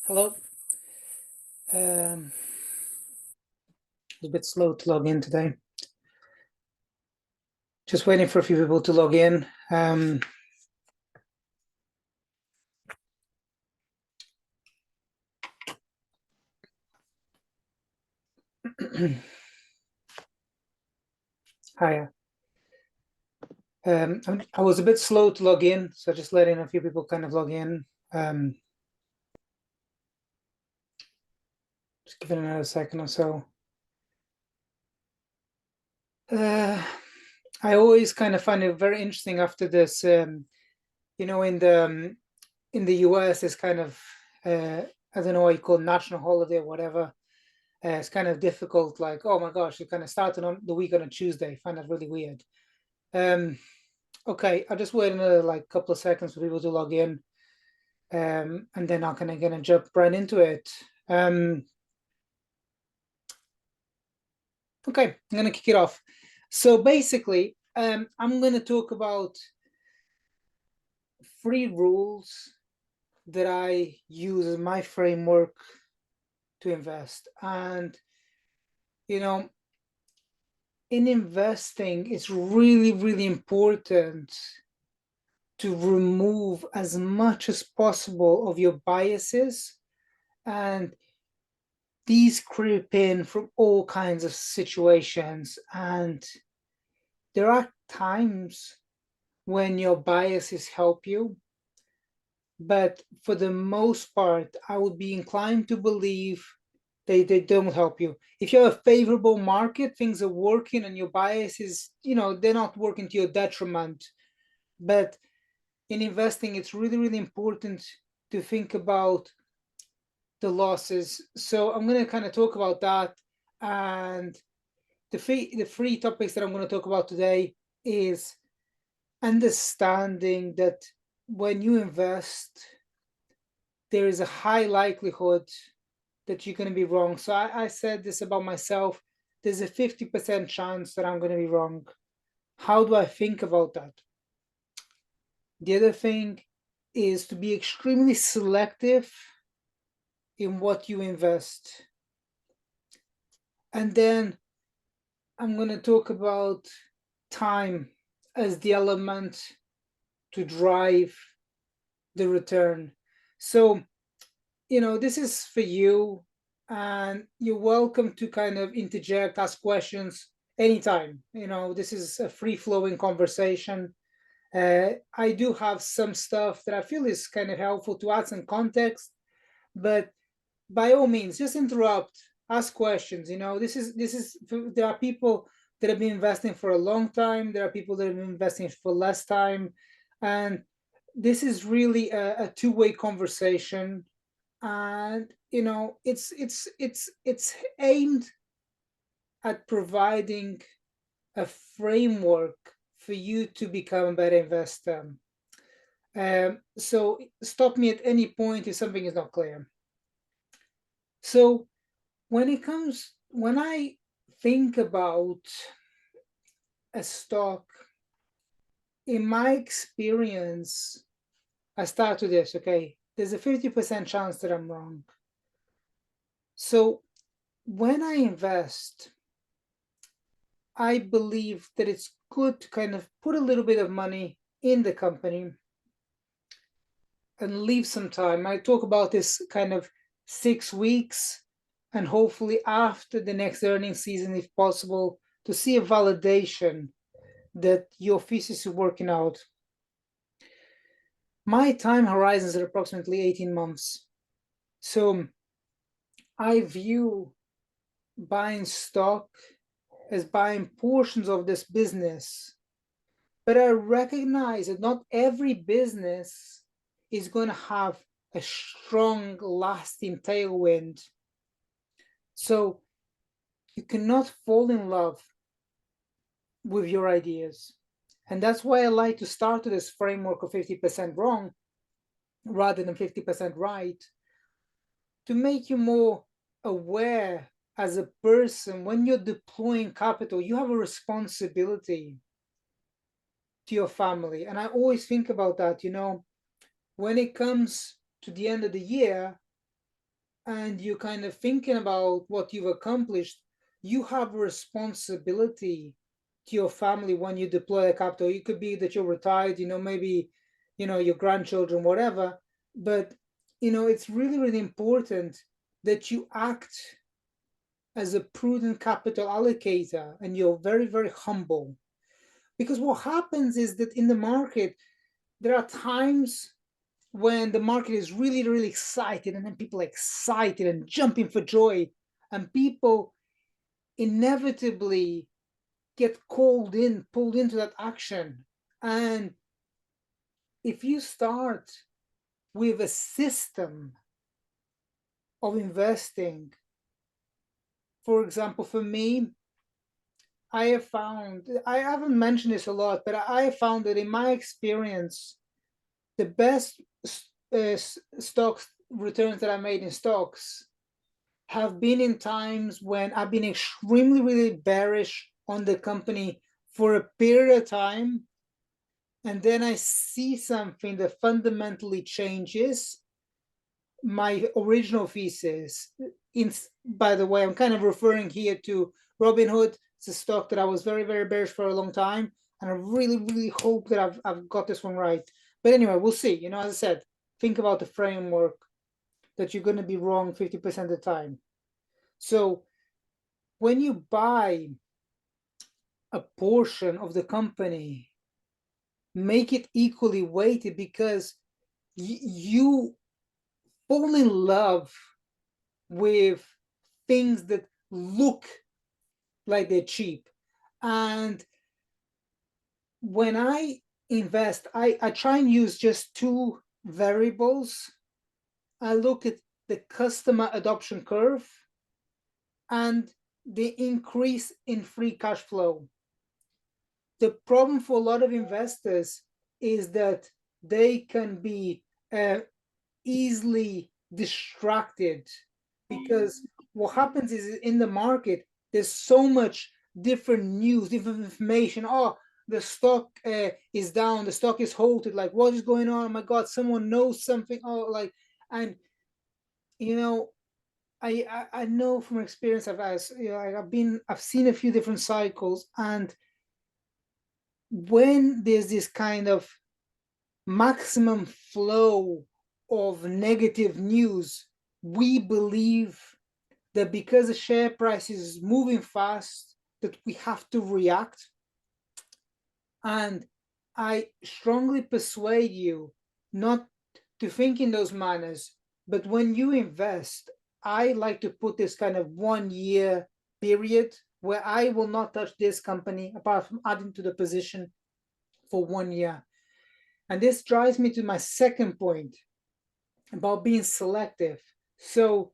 Hello. A bit slow to log in today. Just waiting for a few people to log in. Hi. I was a bit slow to log in, so just letting a few people kind of log in. Just give it another second or so. I always kind of find it very interesting after this. In the US, it's kind of I don't know what you call national holiday or whatever. It's kind of difficult. Like, oh my gosh, it kind of started on the week on a Tuesday. I find that really weird. Um, Okay, I'll just wait another like couple of seconds for people to log in, and then I'm gonna jump right into it. Okay, I'm gonna kick it off. So basically, I'm gonna talk about 3 rules that I use as my framework to invest. And you know, in investing, it's really, really important to remove as much as possible of your biases, and these creep in from all kinds of situations. And there are times when your biases help you, but for the most part, I would be inclined to believe they don't help you. If you have a favorable market, things are working, and your biases, they're not working to your detriment. But in investing, it's really, really important to think about the losses. So I'm going to kind of talk about that. And the three topics that I'm going to talk about today is understanding that when you invest, there is a high likelihood that you're going to be wrong. So I said this about myself. There's a 50% chance that I'm going to be wrong. How do I think about that? The other thing is to be extremely selective in what you invest. And then I'm going to talk about time as the element to drive the return. So, this is for you, and you're welcome to kind of interject, ask questions anytime. This is a free flowing conversation. I do have some stuff that I feel is kind of helpful to add some context, but by all means, just interrupt, ask questions. There are people that have been investing for a long time. There are people that have been investing for less time, and this is really a two-way conversation. And it's aimed at providing a framework for you to become a better investor. So stop me at any point if something is not clear. So when I think about a stock, in my experience, I start with this. Okay, there's a 50% chance that I'm wrong. So when I invest, I believe that it's good to kind of put a little bit of money in the company and leave some time. I talk about this kind of 6 weeks, and hopefully after the next earnings season, if possible, to see a validation that your thesis is working out. My time horizons are approximately 18 months. So I view buying stock as buying portions of this business, but I recognize that not every business is going to have a strong, lasting tailwind. So you cannot fall in love with your ideas. And that's why I like to start with this framework of 50% wrong rather than 50% right, to make you more aware as a person. When you're deploying capital, you have a responsibility to your family. And I always think about that, when it comes to the end of the year, and you're kind of thinking about what you've accomplished, you have a responsibility to your family when you deploy a capital. It could be that you're retired, maybe, your grandchildren, whatever. But, it's really, really important that you act as a prudent capital allocator and you're very, very humble. Because what happens is that in the market, there are times when the market is really, really excited, and then people are excited and jumping for joy, and people inevitably get pulled into that action. And if you start with a system of investing, for example, for me, I haven't mentioned this a lot, but I have found that in my experience, the best stocks returns that I made in stocks have been in times when I've been extremely, really bearish on the company for a period of time. And then I see something that fundamentally changes my original thesis. By the way, I'm kind of referring here to Robinhood. It's a stock that I was very, very bearish for a long time. And I really, really hope that I've got this one right. But anyway, we'll see. As I said, think about the framework that you're going to be wrong 50% of the time. So when you buy a portion of the company, make it equally weighted, because you fall in love with things that look like they're cheap. And when I invest, I try and use just two variables. I look at the customer adoption curve and the increase in free cash flow. The problem for a lot of investors is that they can be easily distracted, because what happens is in the market, there's so much different news, different information. Oh, the stock is down, the stock is halted. Like, what is going on? Oh my God, someone knows something. Oh, like, and you know, I know from experience. I've seen a few different cycles, and when there's this kind of maximum flow of negative news, we believe that because the share price is moving fast, that we have to react. And I strongly persuade you not to think in those manners. But when you invest, I like to put this kind of 1 year period where I will not touch this company apart from adding to the position for 1 year. And this drives me to my second point about being selective. So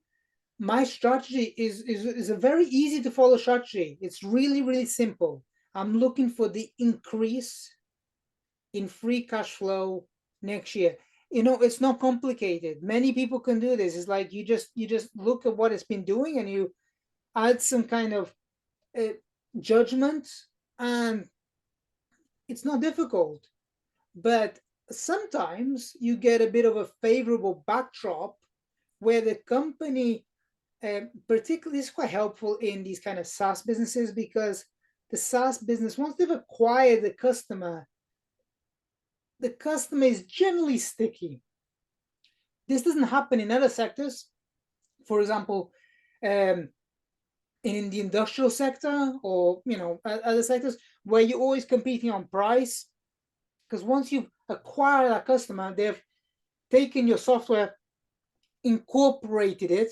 my strategy is a very easy to follow strategy. It's really, really simple. I'm looking for the increase in free cash flow next year. It's not complicated. Many people can do this. It's like you just look at what it's been doing and you add some kind of uh, judgment, and it's not difficult. But sometimes you get a bit of a favorable backdrop where the company, particularly, is quite helpful in these kind of SaaS businesses, because the SaaS business, once they've acquired the customer is generally sticky. This doesn't happen in other sectors. For example, in the industrial sector, or other sectors where you're always competing on price, because once you've acquired a customer, they've taken your software, incorporated it,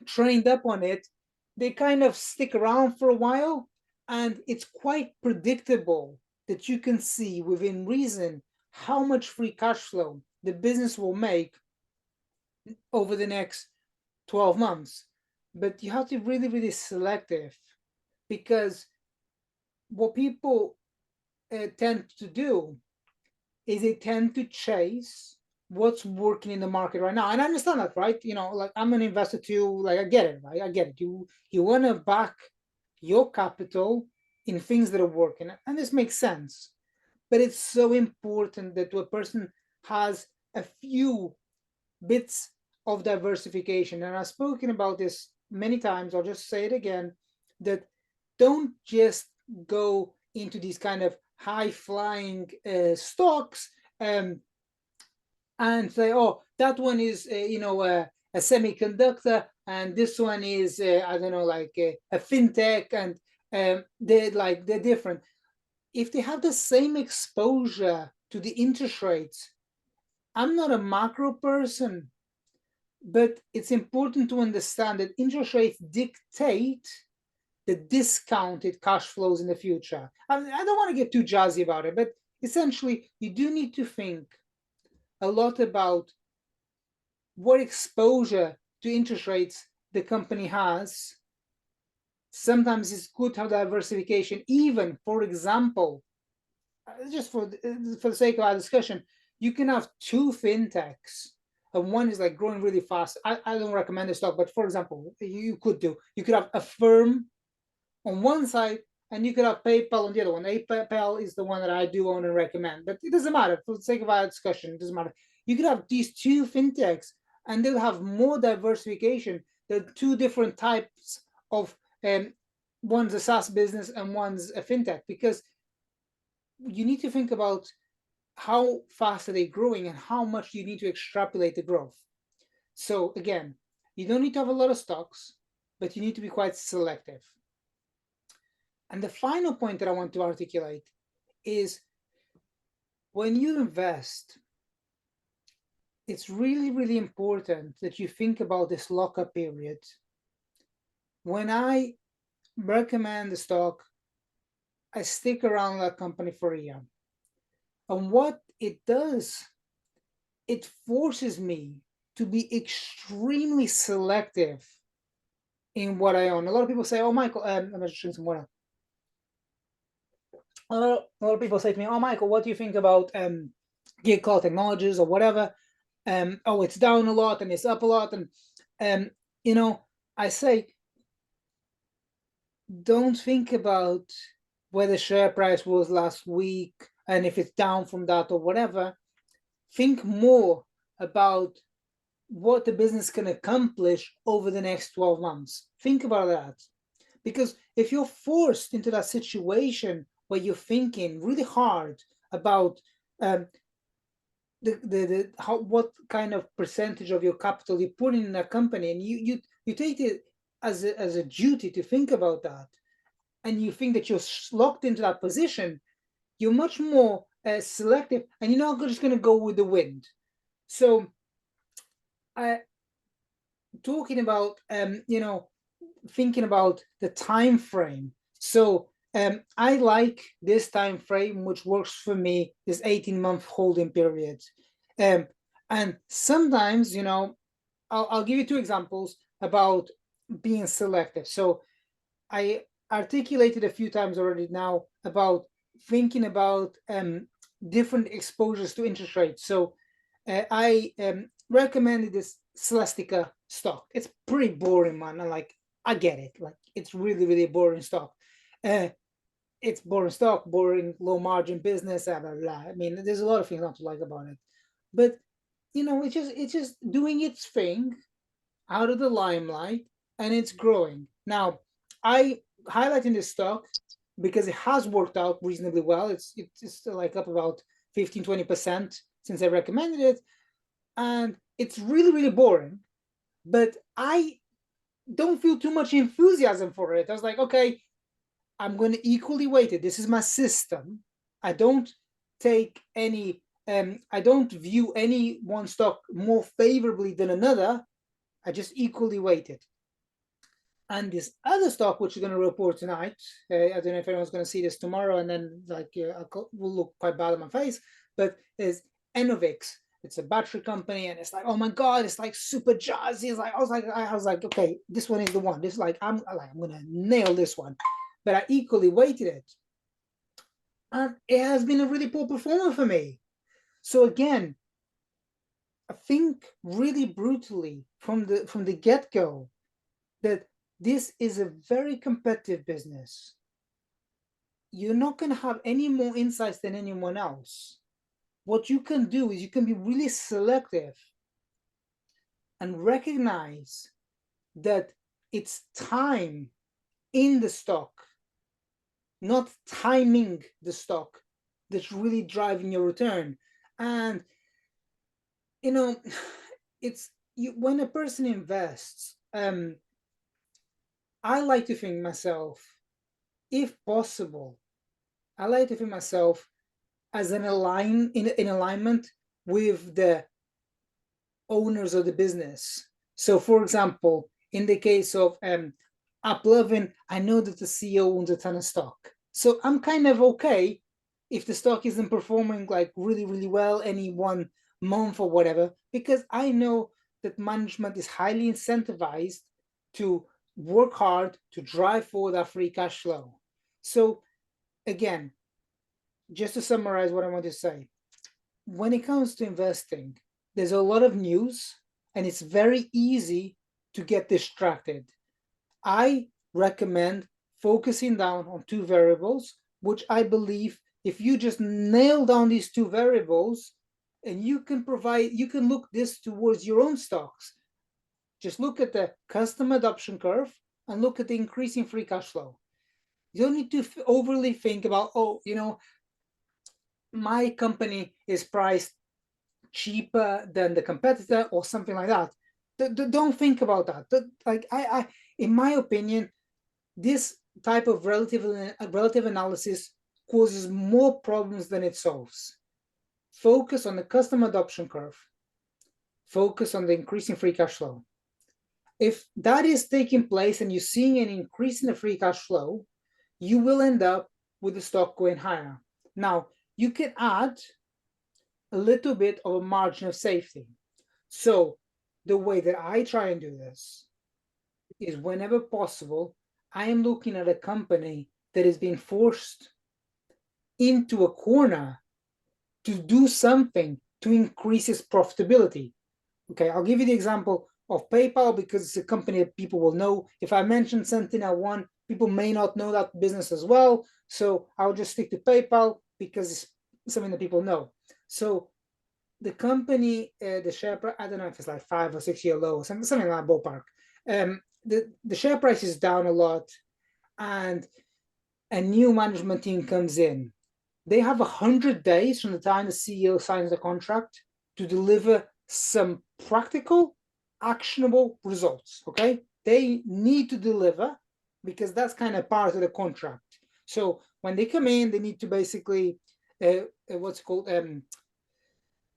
trained up on it, they kind of stick around for a while, and it's quite predictable that you can see within reason how much free cash flow the business will make over the next 12 months. But you have to be really, really selective, because what people tend to do is they tend to chase what's working in the market right now. And I understand that, right? Like, I'm an investor too. Like, I get it, right? I get it. You want to back your capital in things that are working, and this makes sense. But it's so important that a person has a few bits of diversification, and I've spoken about this many times, I'll just say it again, that don't just go into these kind of high flying stocks and say, oh, that one is, a semiconductor, and this one is, I don't know, like a fintech, and they're different. If they have the same exposure to the interest rates, I'm not a macro person, but it's important to understand that interest rates dictate the discounted cash flows in the future. I don't want to get too jazzy about it, but essentially, you do need to think a lot about what exposure to interest rates the company has. Sometimes it's good to have diversification, even, for example, just for the sake of our discussion, you can have two fintechs, and one is like growing really fast. I don't recommend this stock, but for example, you could have a firm on one side, and you could have PayPal on the other one. PayPal is the one that I do own and recommend, but it doesn't matter. For the sake of our discussion, it doesn't matter. You could have these two fintechs, and they'll have more diversification than two different types of one's a SaaS business and one's a fintech, because you need to think about how fast are they growing and how much you need to extrapolate the growth. So again, you don't need to have a lot of stocks, but you need to be quite selective. And the final point that I want to articulate is when you invest, it's really, really important that you think about this lockup period. When I recommend the stock, I stick around that company for a year. And what it does, it forces me to be extremely selective in what I own. A lot of people say, oh, Michael, I'm just drinking some water. A lot of people say to me, oh, Michael, what do you think about gig cloud technologies or whatever? Oh, it's down a lot and it's up a lot. And, I say, don't think about where the share price was last week and if it's down from that or whatever. Think more about what the business can accomplish over the next 12 months. Think about that. Because if you're forced into that situation where you're thinking really hard about what kind of percentage of your capital you put in a company, and you take it as a duty to think about that, and you think that you're locked into that position, you're much more selective, and you're not just going to go with the wind. So, talking about thinking about the time frame. So I like this time frame, which works for me, this 18-month holding period. And sometimes, I'll give you two examples about being selective. So I articulated a few times already now about thinking about different exposures to interest rates. So I recommended this Celestica stock. It's pretty boring, man. And like, I get it. Like, it's really, really boring stock. It's boring stock, boring low margin business, blah, blah, blah. I mean, there's a lot of things not to like about it. But it's just doing its thing out of the limelight, and it's growing. Now, I highlighting this stock because it has worked out reasonably well. It's like up about 15-20% since I recommended it, and it's really, really boring. But I don't feel too much enthusiasm for it. I was like, okay, I'm going to equally weight it. This is my system. I don't take any. I don't view any one stock more favorably than another. I just equally weight it. And this other stock, which is going to report tonight, I don't know if anyone's going to see this tomorrow, and then will look quite bad on my face, but is Enovix. It's a battery company, and it's like, oh my god, it's like super jazzy. It's like I was like, okay, this one is the one. This I'm gonna nail this one, but I equally weighted it, and it has been a really poor performer for me. So again, I think really brutally from the get go that this is a very competitive business. You're not going to have any more insights than anyone else. What you can do is you can be really selective and recognize that it's time in the stock, not timing the stock, that's really driving your return. And you know, it's when a person invests, I like to think myself, if possible, I like to think myself as in alignment with the owners of the business. So, for example, in the case of Uplovin, I know that the CEO owns a ton of stock. So I'm kind of okay if the stock isn't performing like really, really well any one month or whatever, because I know that management is highly incentivized to work hard to drive forward that free cash flow. So again, just to summarize what I want to say, when it comes to investing, there's a lot of news and it's very easy to get distracted. I recommend focusing down on two variables, which I believe if you just nail down these two variables and you can look this towards your own stocks. Just look at the customer adoption curve and look at the increasing free cash flow. You don't need to overly think about, oh, my company is priced cheaper than the competitor or something like that. Don't think about that. Like in my opinion, this type of relative analysis causes more problems than it solves. Focus on the customer adoption curve. Focus on the increasing free cash flow. If that is taking place and you're seeing an increase in the free cash flow, you will end up with the stock going higher. Now, you can add a little bit of a margin of safety. So the way that I try and do this is whenever possible, I am looking at a company that is being forced into a corner to do something to increase its profitability. Okay, I'll give you the example of PayPal because it's a company that people will know. If I mention Sentinel One, people may not know that business as well. So I'll just stick to PayPal because it's something that people know. So the company, the share price, I don't know if it's like 5 or 6 year low or something like that ballpark. The share price is down a lot, and a new management team comes in. They have 100 days from the time the CEO signs the contract to deliver some practical, actionable results. Okay, they need to deliver because that's kind of part of the contract. So when they come in, they need to basically what's called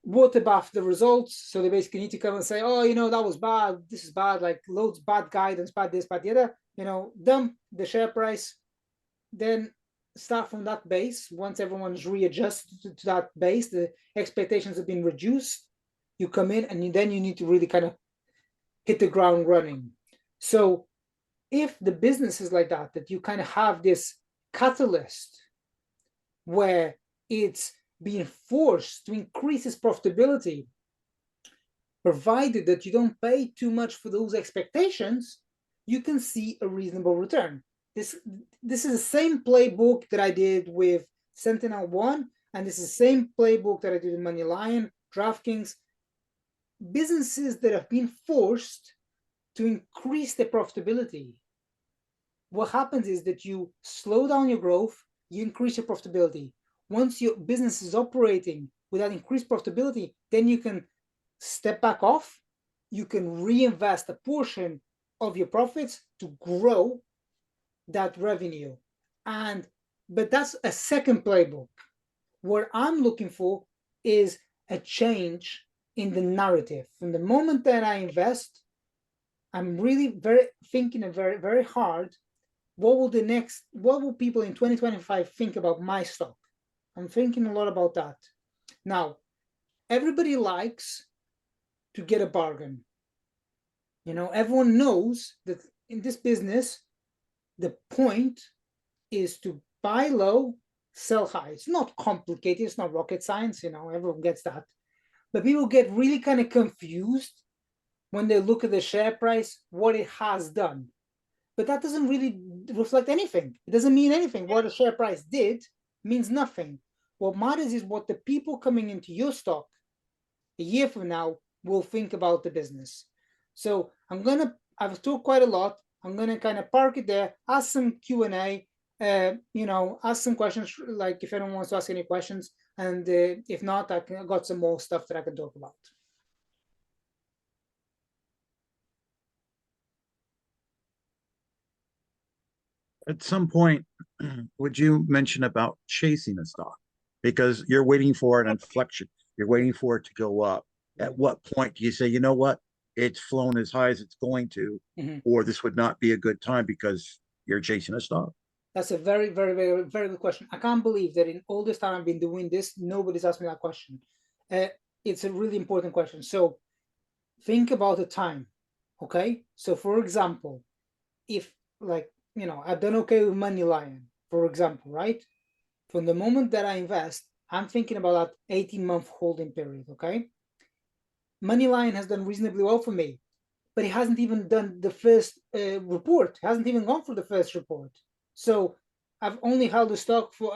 water bath the results. So they basically need to come and say, oh, that was bad. This is bad, like loads bad guidance, bad this, bad the other. Dump the share price, then start from that base. Once everyone's readjusted to that base, the expectations have been reduced. You come in and then you need to really kind of hit the ground running. So if the business is like that you kind of have this catalyst where it's being forced to increase its profitability, provided that you don't pay too much for those expectations, you can see a reasonable return. This is the same playbook that I did with Sentinel One, and this is the same playbook that I did with Money Lion, DraftKings. Businesses that have been forced to increase their profitability. What happens is that you slow down your growth, you increase your profitability. Once your business is operating with that increased profitability, then you can step back off, you can reinvest a portion of your profits to grow that revenue. But that's a second playbook. What I'm looking for is a change in the narrative. From the moment that I invest, I'm really thinking very, very hard. What will people in 2025 think about my stock? I'm thinking a lot about that. Now, everybody likes to get a bargain. Everyone knows that in this business, the point is to buy low, sell high. It's not complicated. It's not rocket science. Everyone gets that. But people get really kind of confused when they look at the share price, what it has done. But that doesn't really reflect anything. It doesn't mean anything. What the share price did means nothing. What matters is what the people coming into your stock a year from now will think about the business. So I've talked quite a lot. I'm gonna kind of park it there, ask some Q&A, ask some questions, like if anyone wants to ask any questions, and if not, I got some more stuff that I can talk about. At some point, would you mention about chasing a stock? Because you're waiting for an inflection, you're waiting for it to go up. At what point do you say, you know what, it's flown as high as it's going to, Mm-hmm. or this would not be a good time because you're chasing a stock? That's a very, very, very, very good question. I can't believe that in all this time I've been doing this, nobody's asked me that question. Uh, it's a really important question. So think about the time. Okay. So for example, if like, I've done okay with Money Lion, for example, right? From the moment that I invest, I'm thinking about that 18-month holding period. Okay. Money Lion has done reasonably well for me, but it hasn't even done the first report. It hasn't even gone for the first report. So I've only held the stock for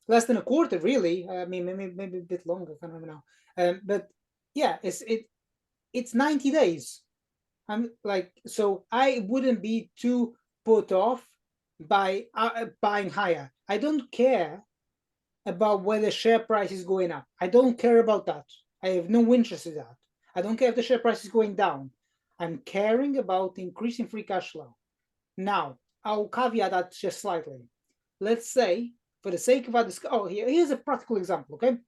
less than a quarter, really. I mean, maybe a bit longer. I can't remember now. But yeah, it's 90 days. I'm like, so I wouldn't be too put off by buying higher. I don't care about whether share price is going up. I don't care about that. I have no interest in that. I don't care if the share price is going down. I'm caring about increasing free cash flow. Now, I'll caveat that just slightly. Let's say, for the sake of our discussion, here's a practical example, okay?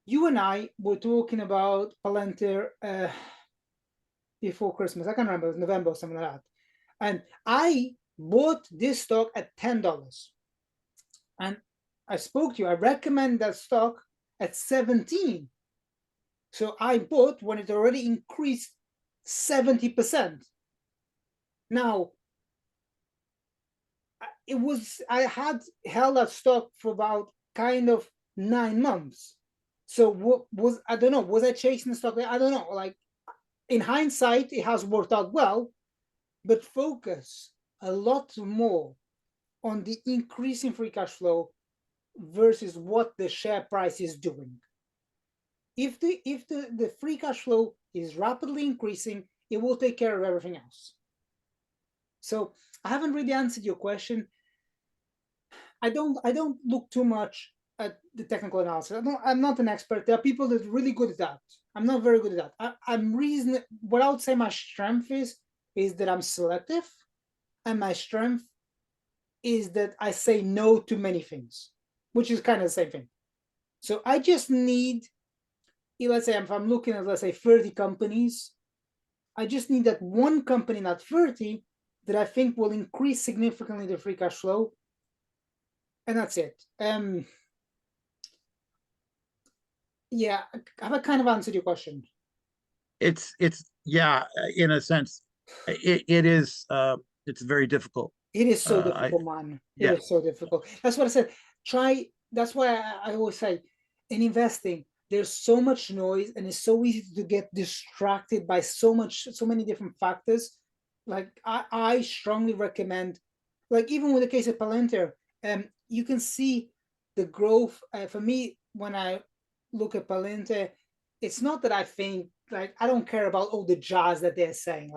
You and I were talking about Palantir before Christmas. I can't remember, it was November or something like that. And I bought this stock at $10. And I spoke to you, I recommend that stock at 17. So I bought when it already increased 70%. Now, I had held that stock for about kind of 9 months. So what was, I don't know, was I chasing the stock? I don't know. Like in hindsight, it has worked out well, but focus a lot more on the increase in free cash flow versus what the share price is doing. If the free cash flow is rapidly increasing, it will take care of everything else. So I haven't really answered your question. I don't look too much at the technical analysis. I'm not an expert. There are people that are really good at that. I'm not very good at that. I'm reason. What I would say my strength is that I'm selective, and my strength is that I say no to many things, which is kind of the same thing. So I just need, let's say if I'm looking at, let's say, 30 companies, I just need that one company, not 30, that I think will increase significantly the free cash flow, and that's it. Yeah, have I kind of answered your question? It's yeah, in a sense, it is it's very difficult. It is so I difficult, man. It Yeah, is so difficult. That's what I said. Try. That's why I always say, in investing, there's so much noise, and it's so easy to get distracted by so many different factors. Like I strongly recommend, like even with the case of Palantir, you can see the growth. For me, when I look at Palantir, it's not that I think, like, I don't care about all the jazz that they're saying.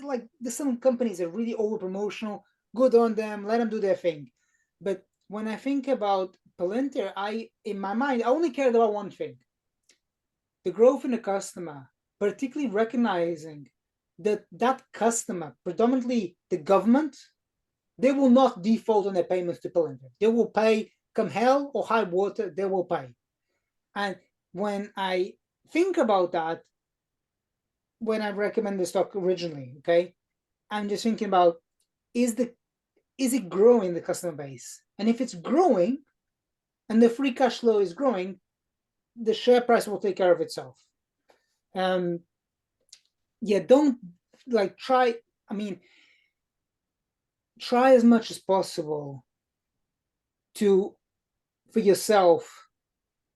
Like there's some companies are really over promotional. Good on them, let them do their thing. But when I think about Palantir, in my mind, I only cared about one thing: the growth in the customer, particularly recognizing that that customer, predominantly the government, they will not default on their payments to Palantir. They will pay, come hell or high water, they will pay. And when I think about that, when I recommend the stock originally, okay, I'm just thinking about, is the is it growing the customer base? And if it's growing and the free cash flow is growing, the share price will take care of itself. Um, yeah, don't like try. I mean, try as much as possible to for yourself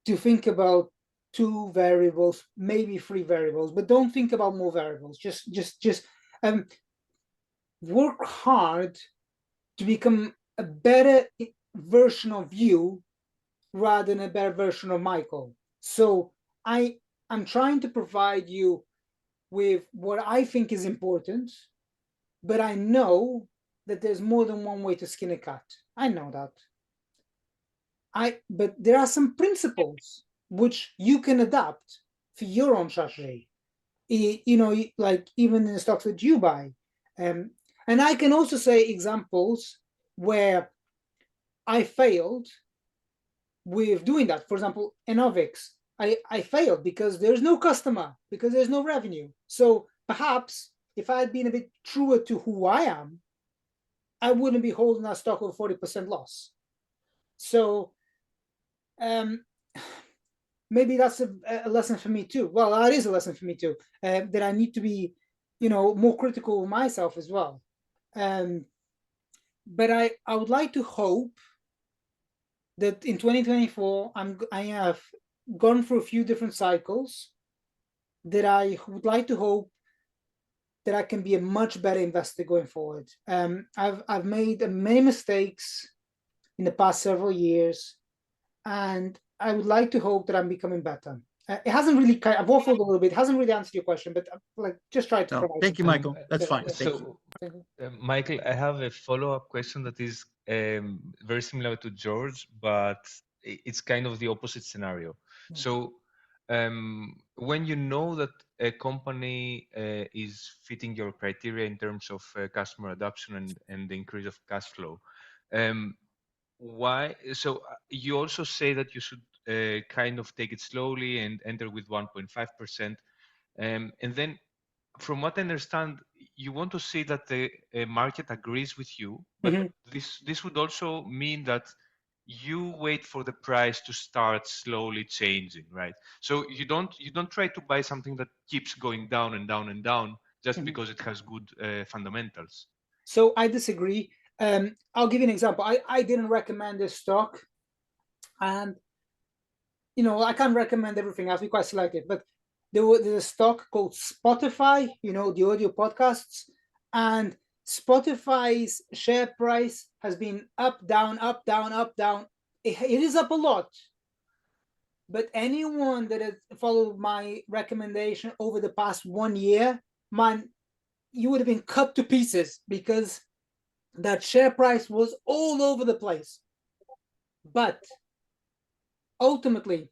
to think about two variables, maybe three variables, but don't think about more variables. Just um, work hard to become a better version of you rather than a better version of Michael. So I I'm trying to provide you with what I think is important, but I know that there's more than one way to skin a cat. I know that. But there are some principles which you can adapt for your own strategy. Like even in the stocks that you buy. And I can also say examples where I failed with doing that. For example, Enovix, I failed because there's no customer, because there's no revenue. So perhaps if I had been a bit truer to who I am, I wouldn't be holding that stock with 40% loss. So maybe that's a lesson for me too. Well, that is a lesson for me too, that I need to be, more critical of myself as well. But I would like to hope that in 2024, I have gone through a few different cycles, that I would like to hope that I can be a much better investor going forward. I've made many mistakes in the past several years, and I would like to hope that I'm becoming better. It hasn't really, I've waffled a little bit. It hasn't really answered your question, but like just try to No, provide. thank you, Michael. That's fine. Thank you. So, Michael, I have a follow-up question that is very similar to George, but it's kind of the opposite scenario. So, when you know that a company is fitting your criteria in terms of customer adoption and the increase of cash flow, why? So you also say that you should kind of take it slowly and enter with 1.5%, and then from what I understand, you want to see that the market agrees with you, but this would also mean that you wait for the price to start slowly changing, right? So you don't try to buy something that keeps going down and down and down just because it has good fundamentals. So I disagree. I'll give you an example. I didn't recommend this stock, and I can't recommend everything. I'll be quite selective, but there's a stock called Spotify, the audio podcasts, and Spotify's share price has been up, down, up, down, up, down. It is up a lot. But anyone that has followed my recommendation over the past 1 year, man, you would have been cut to pieces because that share price was all over the place. But ultimately,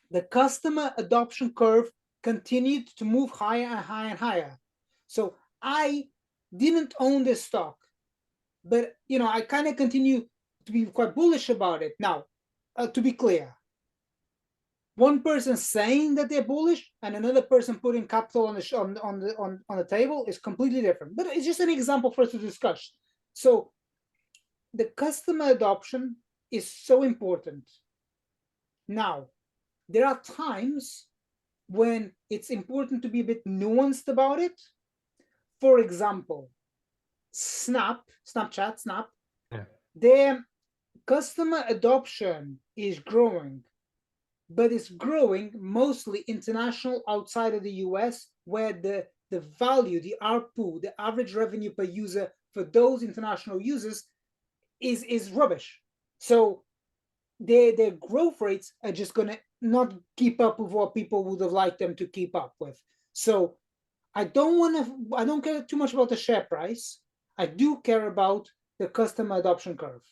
the customer adoption curve continued to move higher and higher and higher. So I didn't own this stock, but I kind of continue to be quite bullish about it. Now, to be clear, one person saying that they're bullish and another person putting capital on the table is completely different. But it's just an example for us to discuss. So the customer adoption is so important. Now, there are times when it's important to be a bit nuanced about it. For example, Snapchat, their customer adoption is growing, but it's growing mostly international outside of the US, where the value, the ARPU, the average revenue per user for those international users is rubbish. So their growth rates are just going to not keep up with what people would have liked them to keep up with. So I don't care too much about the share price. I do care about the customer adoption curve.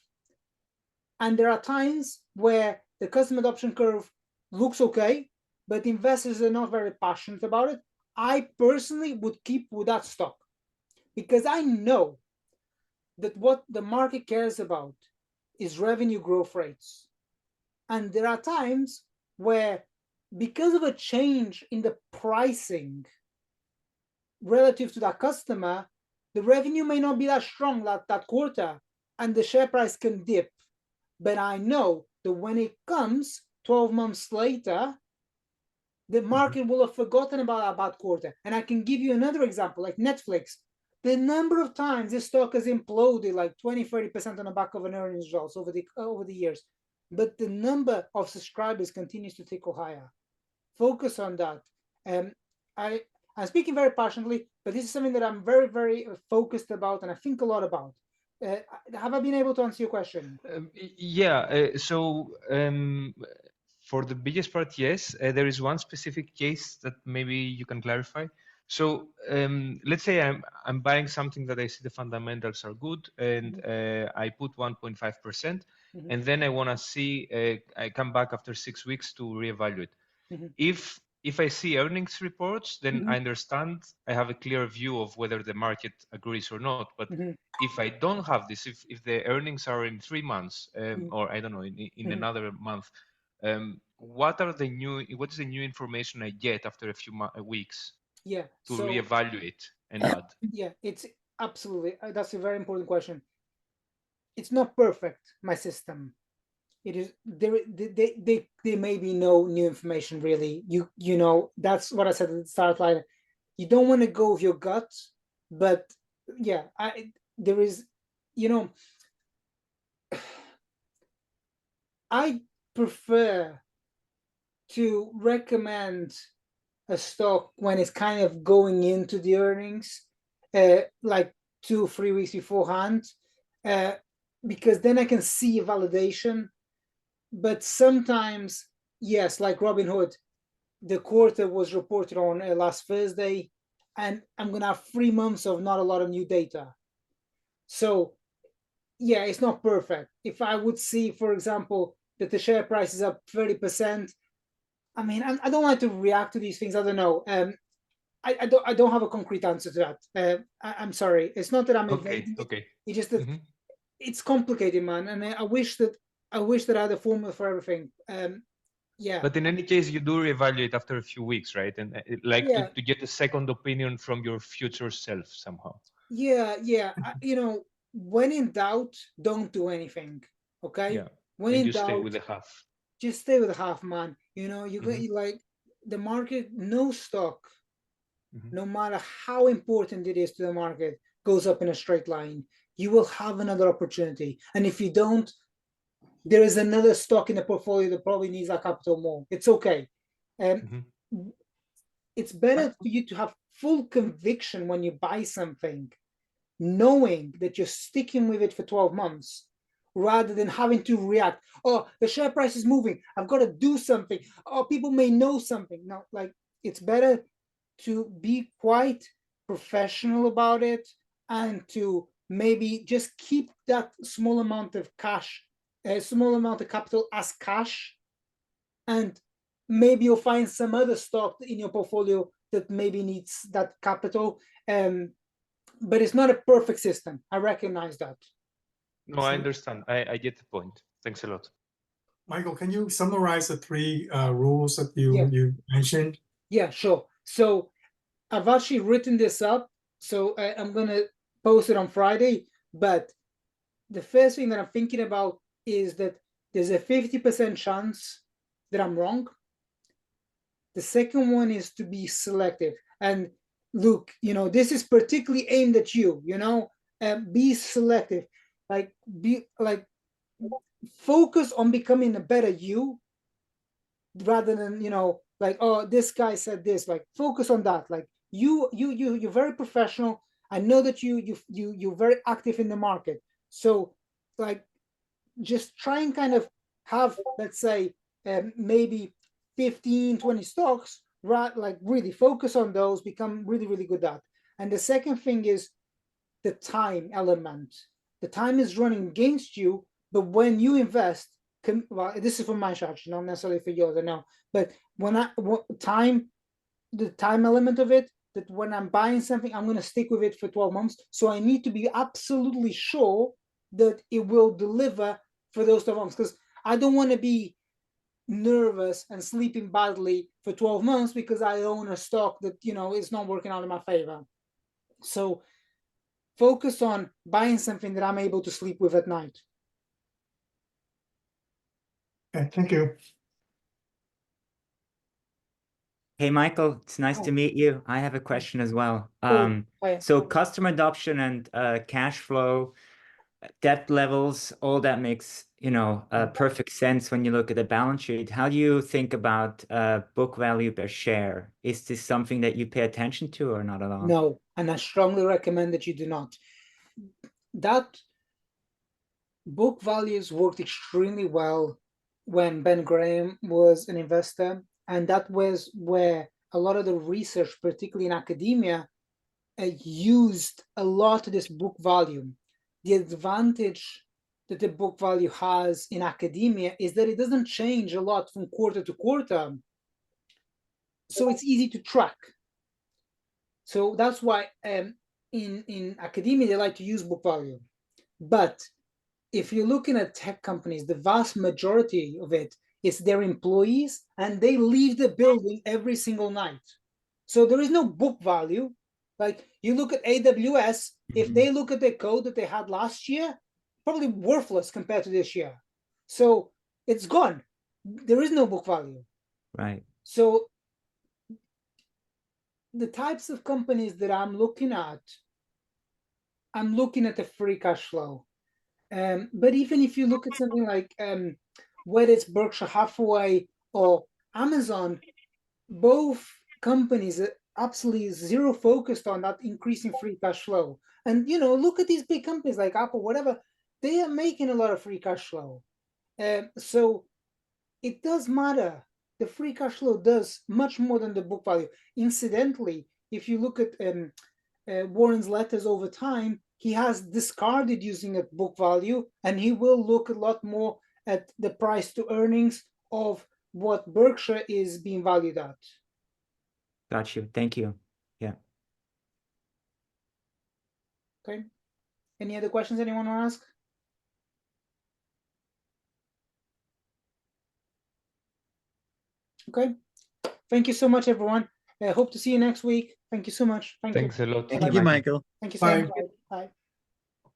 And there are times where the customer adoption curve looks okay, but investors are not very passionate about it. I personally would keep with that stock because I know that what the market cares about is revenue growth rates. And there are times where, because of a change in the pricing relative to that customer, the revenue may not be that strong that quarter, and the share price can dip. But I know that when it comes 12 months later, the market will have forgotten about that quarter. And I can give you another example, like Netflix. The number of times this stock has imploded like 20-30% on the back of an earnings results over the years, but the number of subscribers continues to tickle higher. Focus on that. I'm speaking very passionately, but this is something that I'm very, very focused about, and I think a lot about. Have I been able to answer your question? For the biggest part, yes. There is one specific case that maybe you can clarify. So let's say I'm buying something that I see the fundamentals are good, and I put 1.5%, and then I want to see I come back after 6 weeks to reevaluate. If I see earnings reports, then I understand, I have a clear view of whether the market agrees or not. But if I don't have this, if the earnings are in 3 months, or I don't know, in another month, what is the new information I get after a few weeks? Yeah. To So reevaluate and add. yeah, it's absolutely, that's a very important question. It's not perfect, my system. It is there may be no new information really. You know, that's what I said at the start line. You don't want to go with your gut, but yeah, there is, you know, I prefer to recommend a stock when it's kind of going into the earnings, like 2-3 weeks beforehand, because then I can see a validation. But sometimes, yes, like Robinhood, the quarter was reported on last Thursday, and I'm going to have 3 months of not a lot of new data. So, yeah, it's not perfect. If I would see, for example, that the share price is up 30%, I mean, I don't like to react to these things. I don't know. I don't have a concrete answer to that. I'm sorry. It's not that I'm evading it. Okay. It's just that it's complicated, man. And I wish that I had a formula for everything. Yeah. But in any case, you do reevaluate after a few weeks, right? And like Yeah. to get a second opinion from your future self somehow. Yeah. You know, when in doubt, don't do anything. Okay. Yeah. When And in you stay doubt, with the half. just stay with the half, man. You know, you like the market, no stock, no matter how important it is to the market, goes up in a straight line. You will have another opportunity. And if you don't, there is another stock in the portfolio that probably needs that capital more. It's okay. It's better for you to have full conviction when you buy something, knowing that you're sticking with it for 12 months, rather than having to react. Oh, the share price is moving. I've got to do something. Oh, people may know something. No, like it's better to be quite professional about it and to maybe just keep that small amount of cash, a small amount of capital as cash, and maybe you'll find some other stock in your portfolio that maybe needs that capital. But it's not a perfect system. I recognize that. No, I understand. I get the point. Thanks a lot. Michael, can you summarize the 3 rules that you mentioned? Yeah, sure. So I've actually written this up, so I'm gonna post it on Friday. But the first thing that I'm thinking about is that there's a 50% chance that I'm wrong. The second one is to be selective. And Luke, you know, this is particularly aimed at you, you know, be selective, focus on becoming a better you rather than, you know, like, oh, this guy said this, like focus on that. Like you're very professional. I know that you're very active in the market. So like just try and kind of have, let's say, maybe 15-20 stocks, right? Like really focus on those, become really, really good at. And the second thing is the time element. The time is running against you, but when you invest, well, this is for my strategy, not necessarily for yours, I know. But when the time element of it, that when I'm buying something, I'm going to stick with it for 12 months. So I need to be absolutely sure that it will deliver for those 12 months, because I don't want to be nervous and sleeping badly for 12 months because I own a stock that, you know, is not working out in my favor. So focus on buying something that I'm able to sleep with at night. Okay, thank you. Hey, Michael, it's nice to meet you. I have a question as well. Yeah. So customer adoption and cash flow, debt levels, all that makes, you know, perfect sense when you look at the balance sheet. How do you think about book value per share? Is this something that you pay attention to or not at all? No, and I strongly recommend that you do not. That book values worked extremely well when Ben Graham was an investor, and that was where a lot of the research, particularly in academia, used a lot of this book value. The advantage that the book value has in academia is that it doesn't change a lot from quarter to quarter. So it's easy to track. So that's why in academia, they like to use book value. But if you're looking at tech companies, the vast majority of it is their employees, and they leave the building every single night. So there is no book value. Like you look at AWS, if they look at the code that they had last year, probably worthless compared to this year. So it's gone. There is no book value. Right. So the types of companies that I'm looking at the free cash flow. But even if you look at something like whether it's Berkshire Hathaway or Amazon, both companies are absolutely zero focused on that increasing free cash flow. And look at these big companies like Apple, whatever, they are making a lot of free cash flow. So it does matter. The free cash flow does much more than the book value. Incidentally, if you look at Warren's letters over time, he has discarded using a book value, and he will look a lot more at the price to earnings of what Berkshire is being valued at. Got you. Thank you. Yeah. Okay. Any other questions anyone want to ask? Okay. Thank you so much, everyone. I hope to see you next week. Thank you so much. Thanks a lot. Thank you, Michael. Thank you, Sam. Bye. Bye.